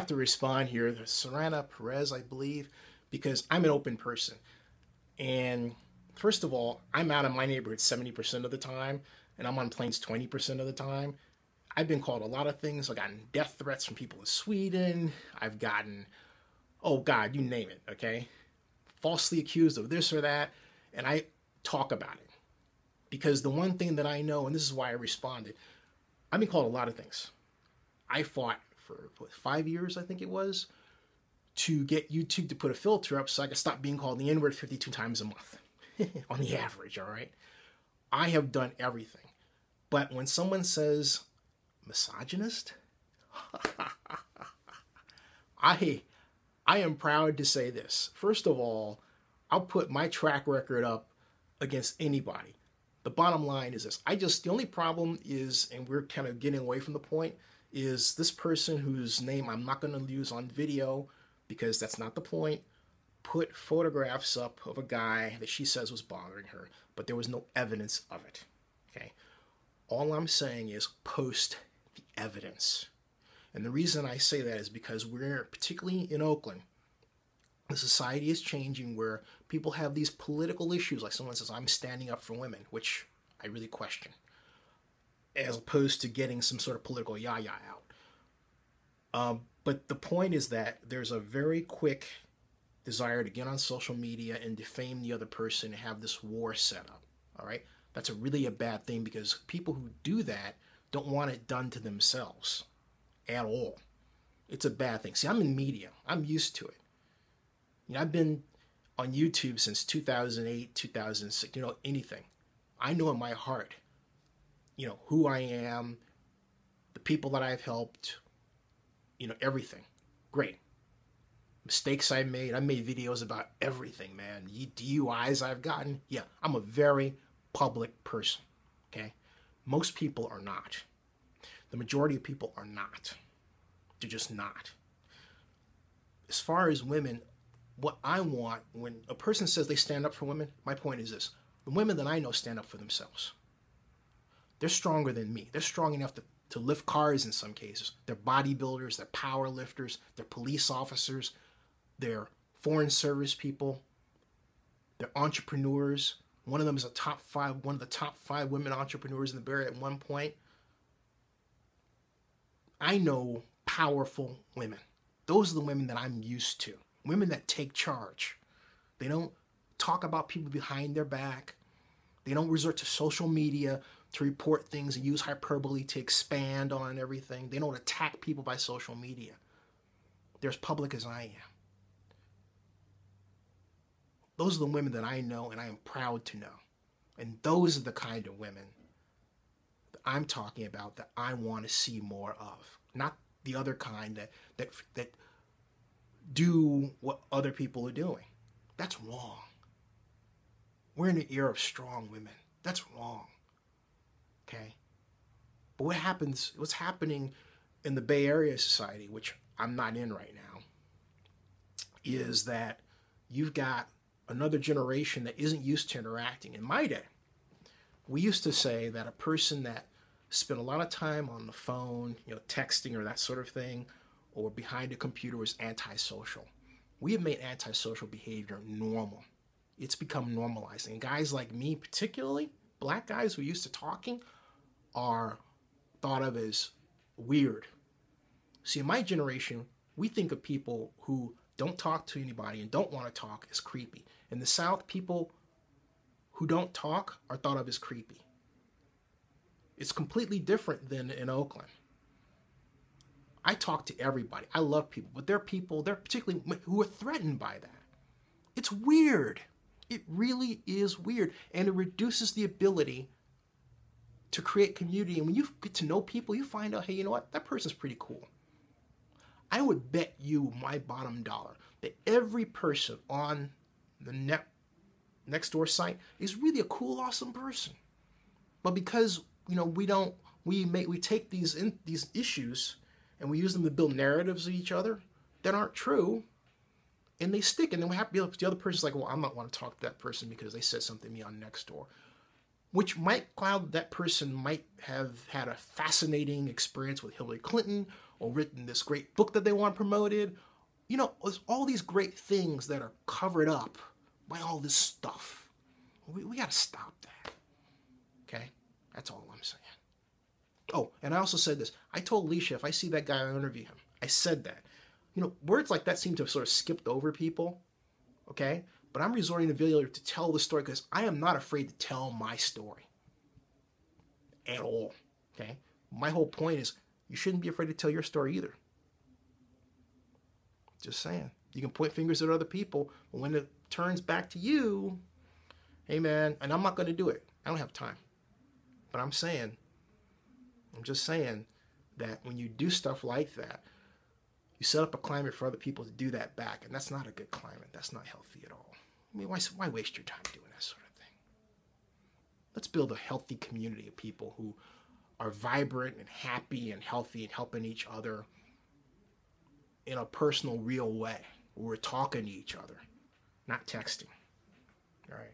have to respond here. There's Serrana Perez, I believe, because I'm an open person. And first of all, I'm out of my neighborhood 70% of the time, and I'm on planes 20% of the time. I've been called a lot of things. I've gotten death threats from people in Sweden. I've gotten, oh God, you name it, okay? Falsely accused of this or that. And I talk about it. Because the one thing that I know, and this is why I responded, I've been called a lot of things. I fought for 5 years, I think it was, to get YouTube to put a filter up so I could stop being called the N-word 52 times a month on the average, all right? I have done everything. But when someone says misogynist, I am proud to say this. First of all, I'll put my track record up against anybody. The bottom line is this. The only problem is, and we're kind of getting away from the point, is this person whose name I'm not going to use on video because that's not the point, put photographs up of a guy that she says was bothering her, but there was no evidence of it. Okay? All I'm saying is post the evidence. And the reason I say that is because we're, particularly in Oakland, the society is changing where people have these political issues, like someone says, I'm standing up for women, which I really question, as opposed to getting some sort of political yah-yah out. But the point is that there's a very quick desire to get on social media and defame the other person and have this war set up, all right? That's really a bad thing because people who do that don't want it done to themselves at all. It's a bad thing. See, I'm in media. I'm used to it. You know, I've been on YouTube since 2008, 2006, anything. I know in my heart, who I am, the people that I've helped, everything. Great. Mistakes I made videos about everything, man. DUIs I've gotten. Yeah, I'm a very public person, okay? Most people are not. The majority of people are not. They're just not. As far as women, what I want, when a person says they stand up for women, my point is this. The women that I know stand up for themselves. They're stronger than me. They're strong enough to lift cars in some cases. They're bodybuilders, they're power lifters, they're police officers, they're foreign service people, they're entrepreneurs. One of them is one of the top five women entrepreneurs in the Bay Area at one point. I know powerful women. Those are the women that I'm used to. Women that take charge. They don't talk about people behind their back. They don't resort to social media to report things and use hyperbole to expand on everything. They don't attack people by social media. They're as public as I am. Those are the women that I know and I am proud to know. And those are the kind of women that I'm talking about that I want to see more of. Not the other kind that do what other people are doing. That's wrong. We're in an era of strong women. That's wrong. Okay? But what's happening in the Bay Area society, which I'm not in right now, is that you've got another generation that isn't used to interacting. In my day, we used to say that a person that spent a lot of time on the phone, texting or that sort of thing, or behind a computer was antisocial. We have made antisocial behavior normal. It's become normalized. And guys like me, particularly black guys who are used to talking, are thought of as weird. See, in my generation, we think of people who don't talk to anybody and don't want to talk as creepy. In the South, people who don't talk are thought of as creepy. It's completely different than in Oakland. I talk to everybody. I love people, but there are people, they're particularly who are threatened by that. It's weird. It really is weird. And it reduces the ability to create community. And when you get to know people, you find out, hey, you know what? That person's pretty cool. I would bet you my bottom dollar that every person on the Nextdoor site is really a cool, awesome person. But because, we take these issues and we use them to build narratives of each other that aren't true, and they stick. And then the other person's like, well, I'm not want to talk to that person because they said something to me on Nextdoor, which might cloud that person might have had a fascinating experience with Hillary Clinton or written this great book that they want promoted. You know, there's all these great things that are covered up by all this stuff. We got to stop that. Okay? That's all I'm saying. Oh, and I also said this. I told Alicia, if I see that guy, I'll interview him. I said that. You know, words like that seem to have sort of skipped over people. Okay? But I'm resorting to video to tell the story because I am not afraid to tell my story. At all. Okay? My whole point is you shouldn't be afraid to tell your story either. Just saying. You can point fingers at other people, but when it turns back to you, hey man, and I'm not going to do it. I don't have time. But I'm just saying that when you do stuff like that, you set up a climate for other people to do that back, and that's not a good climate. That's not healthy at all. I mean, why waste your time doing that sort of thing? Let's build a healthy community of people who are vibrant and happy and healthy and helping each other in a personal, real way. Where we're talking to each other, not texting. All right.